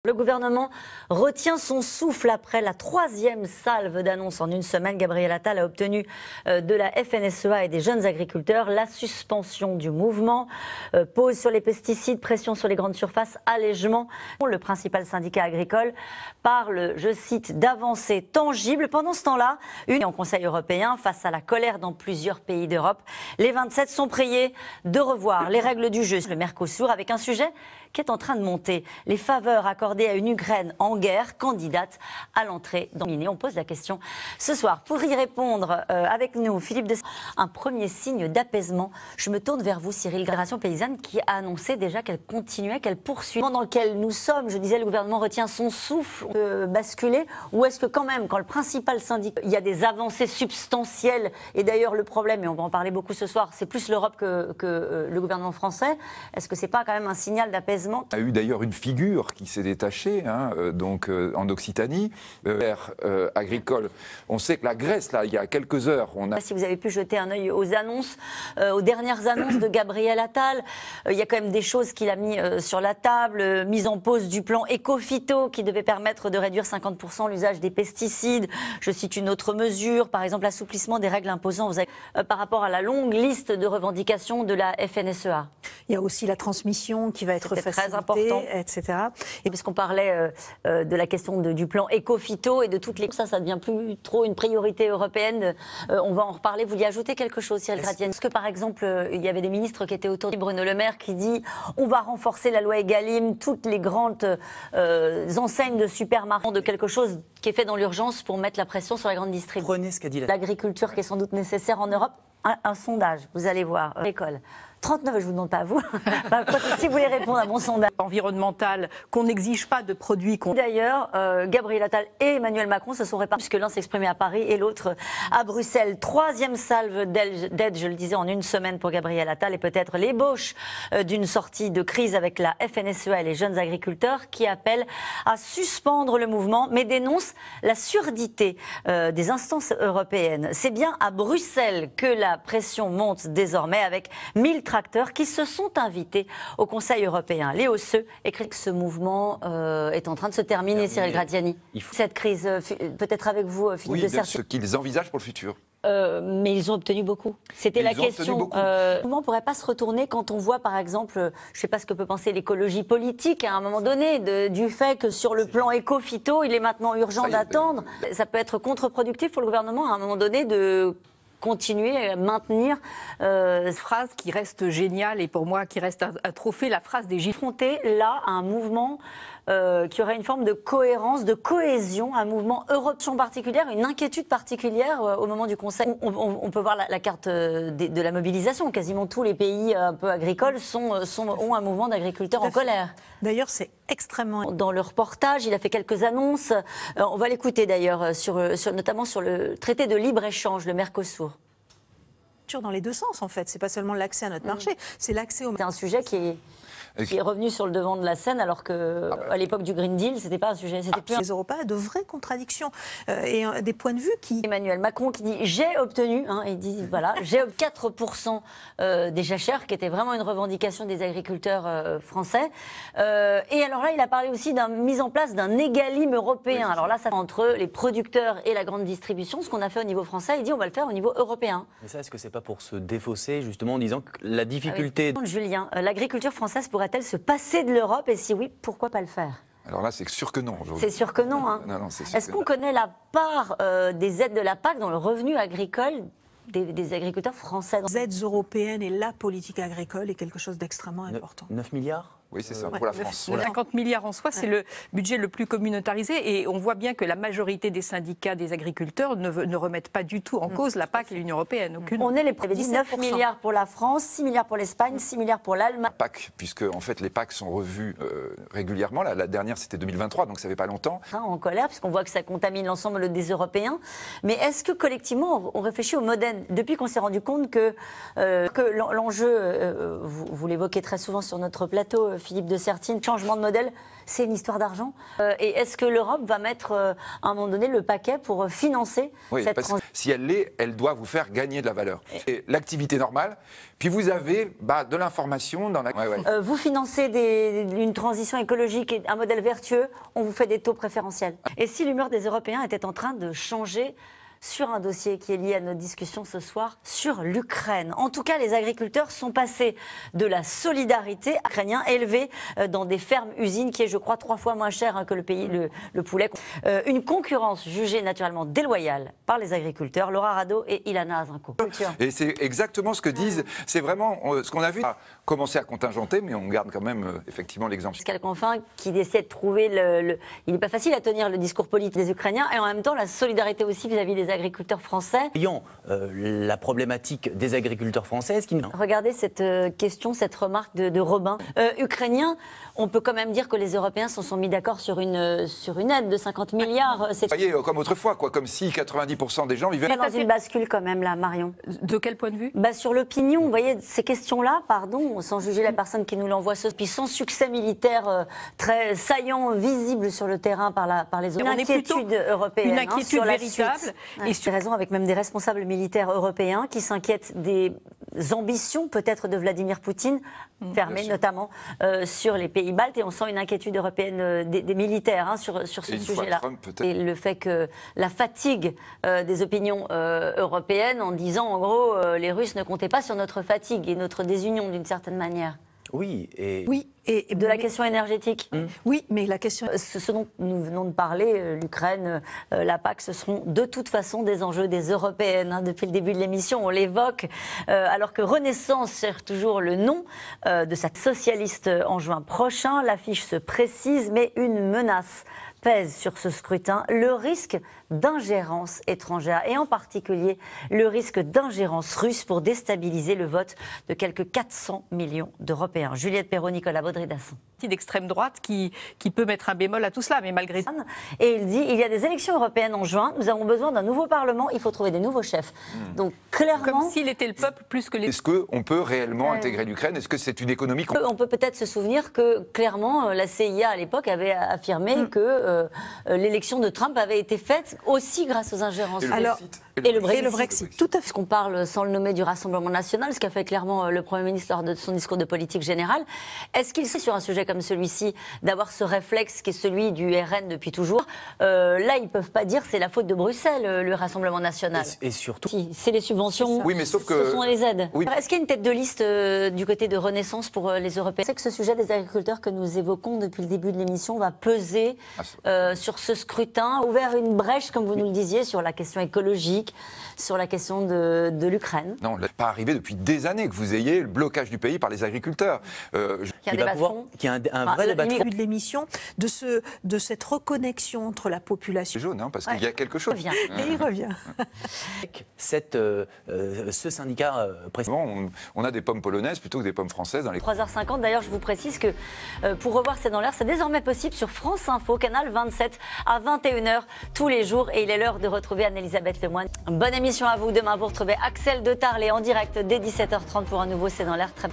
Le gouvernement retient son souffle après la troisième salve d'annonces en une semaine. Gabriel Attal a obtenu de la FNSEA et des jeunes agriculteurs la suspension du mouvement. Pause sur les pesticides, pression sur les grandes surfaces, allègement. Le principal syndicat agricole parle, je cite, d'avancées tangibles. Pendant ce temps-là, une en Conseil européen face à la colère dans plusieurs pays d'Europe. Les 27 sont priés de revoir les règles du jeu. Le Mercosur avec un sujet qui est en train de monter. Les faveurs accordées à une Ukraine en guerre, candidate à l'entrée dans l'Union. On pose la question ce soir. Pour y répondre avec nous, Philippe de un premier signe d'apaisement. Je me tourne vers vous, Cyril. Génération paysanne qui a annoncé déjà qu'elle continuait, qu'elle poursuit. Dans lequel nous sommes, je disais, le gouvernement retient son souffle basculer. Ou est-ce que quand même, quand le principal syndicat, il y a des avancées substantielles, et d'ailleurs le problème, et on va en parler beaucoup ce soir, c'est plus l'Europe que le gouvernement français, est-ce que c'est pas quand même un signal d'apaisement? Il y a eu d'ailleurs une figure qui s'est détachée, en Occitanie, agricole. On sait que la Grèce, là, il y a quelques heures, Si vous avez pu jeter un œil aux annonces, aux dernières annonces de Gabriel Attal, il y a quand même des choses qu'il a mis sur la table, mise en pause du plan Éco-Phyto qui devait permettre de réduire 50% l'usage des pesticides. Je cite une autre mesure, par exemple l'assouplissement des règles imposant par rapport à la longue liste de revendications de la FNSEA. Il y a aussi la transmission qui va être très important, etc. Et puisqu'on parlait de la question du plan Éco-Phyto et de toutes les... Ça devient plus trop une priorité européenne. On va en reparler. Vous y ajoutez quelque chose, Cyril Gratienne? Est-ce que, par exemple, il y avait des ministres qui étaient autour de Bruno Le Maire qui dit on va renforcer la loi Egalim, toutes les grandes enseignes de supermarchés, de quelque chose qui est fait dans l'urgence pour mettre la pression sur la grande distribution. Prenez ce qu'a dit l'agriculture qui est sans doute nécessaire en Europe. Un sondage, vous allez voir, école. 39, je ne vous demande pas à vous. Si vous voulez répondre à mon sondage environnemental, qu'on n'exige pas de produits. D'ailleurs, Gabriel Attal et Emmanuel Macron se sont répartis, puisque l'un s'exprimait à Paris et l'autre à Bruxelles. Troisième salve d'aide, je le disais, en une semaine pour Gabriel Attal, et peut-être l'ébauche d'une sortie de crise avec la FNSEA et les jeunes agriculteurs qui appellent à suspendre le mouvement, mais dénoncent la surdité des instances européennes. C'est bien à Bruxelles que la pression monte désormais, avec 1000 tracteurs qui se sont invités au Conseil européen. Léo Seu écrit que ce mouvement est en train de se terminer, Cyril Gratiani. Cette crise, peut-être avec vous, Philippe de Sertine. Ce qu'ils envisagent pour le futur. Mais ils ont obtenu beaucoup. C'était la question. Comment on ne pourrait pas se retourner quand on voit, par exemple, je ne sais pas ce que peut penser l'écologie politique à un moment donné, du fait que sur le plan éco-phyto, il est maintenant urgent d'attendre. Ça peut être contre-productif pour le gouvernement à un moment donné de continuer à maintenir cette phrase qui reste géniale et pour moi qui reste un trophée, la phrase des Gifrontés, là, un mouvement qui aurait une forme de cohérence, de cohésion, un mouvement européen particulier, une inquiétude particulière au moment du Conseil. On peut voir la carte de la mobilisation. Quasiment tous les pays un peu agricoles ont un mouvement d'agriculteurs en colère. D'ailleurs, c'est extrêmement... Dans le reportage, il a fait quelques annonces. On va l'écouter d'ailleurs, notamment sur le traité de libre-échange, le Mercosur. Dans les deux sens, en fait. C'est pas seulement l'accès à notre marché, c'est l'accès au... C'est un sujet qui est revenu sur le devant de la scène, alors qu'à l'époque du Green Deal, c'était pas un sujet. C'était plus les Européens, de vraies contradictions et des points de vue qui... Emmanuel Macron qui dit j'ai obtenu, il dit voilà, j'ai obtenu 4% des jachères, qui était vraiment une revendication des agriculteurs français. Et alors là, il a parlé aussi d'une mise en place d'un Egalim européen. Alors là, ça entre les producteurs et la grande distribution, ce qu'on a fait au niveau français. Il dit on va le faire au niveau européen. Mais ça, est-ce que c'est pas pour se défausser justement en disant que la difficulté... Julien, l'agriculture française pourrait-elle se passer de l'Europe, et si oui, pourquoi pas le faire? Alors là, c'est sûr que non. C'est sûr que non. Est-ce qu'on connaît la part des aides de la PAC dans le revenu agricole des agriculteurs français? Les aides européennes et la politique agricole est quelque chose d'extrêmement important. 9 milliards? Oui, c'est ça, pour la France. 50 milliards en soi, c'est le budget le plus communautarisé. Et on voit bien que la majorité des syndicats des agriculteurs ne remettent pas du tout en cause la PAC et l'Union européenne. On est les 19 milliards pour la France, 6 milliards pour l'Espagne, 6 milliards pour l'Allemagne. PAC, puisque en fait les PAC sont revues régulièrement. La dernière, c'était 2023, donc ça fait pas longtemps. En colère, puisqu'on voit que ça contamine l'ensemble des Européens. Mais est-ce que collectivement, on réfléchit au modèle, depuis qu'on s'est rendu compte que l'enjeu, vous l'évoquez très souvent sur notre plateau, Philippe de Sertine, changement de modèle, c'est une histoire d'argent. Et est-ce que l'Europe va mettre à un moment donné le paquet pour financer cette parce que si elle l'est, elle doit vous faire gagner de la valeur. Et l'activité normale, puis vous avez de l'information dans la... Vous financez une transition écologique et un modèle vertueux, on vous fait des taux préférentiels. Et si l'humeur des Européens était en train de changer sur un dossier qui est lié à notre discussion ce soir sur l'Ukraine. En tout cas, les agriculteurs sont passés de la solidarité ukrainienne élevée dans des fermes-usines qui est, je crois, 3 fois moins cher que le poulet. Une concurrence jugée naturellement déloyale par les agriculteurs. Laura Rado et Ilana Azinko. Et c'est exactement ce que disent, c'est vraiment ce qu'on a vu. Commencer à contingenter, mais on garde quand même effectivement l'exemple. Pascal Canfin qui essaie de trouver il n'est pas facile à tenir le discours politique des Ukrainiens et en même temps la solidarité aussi vis-à-vis des agriculteurs français. Ayant la problématique des agriculteurs français, Regardez cette question, cette remarque de Robin. Ukrainien, on peut quand même dire que les Européens se sont mis d'accord sur une aide de 50 milliards. Vous voyez, comme autrefois, comme si 90% des gens vivaient... Il y a dans une bascule quand même là, Marion. De quel point de vue? Sur l'opinion, vous voyez, ces questions-là, pardon, sans juger la personne qui nous l'envoie, puis sans succès militaire très saillant, visible sur le terrain par les Européens. Une inquiétude européenne. Une inquiétude sur la véritable. Suite. Et c'est raison avec même des responsables militaires européens qui s'inquiètent des ambitions peut-être de Vladimir Poutine, fermées notamment sur les pays baltes. Et on sent une inquiétude européenne des militaires sur ce sujet-là. Et le fait que la fatigue des opinions européennes en disant en gros les Russes ne comptaient pas sur notre fatigue et notre désunion d'une certaine manière. Oui, et de la question énergétique. Oui, mais la question... Ce dont nous venons de parler, l'Ukraine, la PAC, ce seront de toute façon des enjeux des Européennes. Depuis le début de l'émission, on l'évoque, alors que Renaissance cherche toujours le nom de cette socialiste en juin prochain. L'affiche se précise, mais une menace pèse sur ce scrutin, le risque d'ingérence étrangère et en particulier le risque d'ingérence russe pour déstabiliser le vote de quelques 400 millions d'Européens. Juliette Perrault, Nicolas Baudry-Dasson. D'extrême droite qui peut mettre un bémol à tout cela, mais malgré tout. Et il dit, il y a des élections européennes en juin, nous avons besoin d'un nouveau Parlement, il faut trouver des nouveaux chefs. Donc clairement... Comme s'il était le peuple plus que les... Est-ce qu'on peut réellement intégrer l'Ukraine? Est-ce que c'est une économie... On peut peut-être se souvenir que clairement la CIA à l'époque avait affirmé que l'élection de Trump avait été faite aussi grâce aux ingérences. Et le Brexit. Tout à fait. Qu'on parle sans le nommer du Rassemblement national, ce qu'a fait clairement le Premier ministre lors de son discours de politique générale. Est-ce qu'il sait sur un sujet comme celui-ci d'avoir ce réflexe qui est celui du RN depuis toujours? Là, ils ne peuvent pas dire c'est la faute de Bruxelles, le Rassemblement national. Et surtout... C'est les subventions, oui, mais sauf que... ce sont les aides. Oui. Est-ce qu'il y a une tête de liste du côté de Renaissance pour les Européens? C'est que ce sujet des agriculteurs que nous évoquons depuis le début de l'émission va peser sur ce scrutin, ouvert une brèche, comme vous nous le disiez, sur la question écologique, sur la question de l'Ukraine. Non, il n'est pas arrivé depuis des années que vous ayez le blocage du pays par les agriculteurs. Qu'il y a un vrai débat de fond. De l'émission, de cette reconnexion entre la population. C'est jaune, parce qu'il y a quelque chose. Et il revient. Ce syndicat précédent. On a des pommes polonaises plutôt que des pommes françaises dans les... 3h50, d'ailleurs, je vous précise que pour revoir C'est dans l'air, c'est désormais possible sur France Info, canal 27, à 21h tous les jours. Et il est l'heure de retrouver Anne-Elisabeth Lemoine. Bonne émission à vous. Demain, vous retrouvez Axel de Tarlé en direct dès 17h30 pour un nouveau C'est dans l'air. Très belle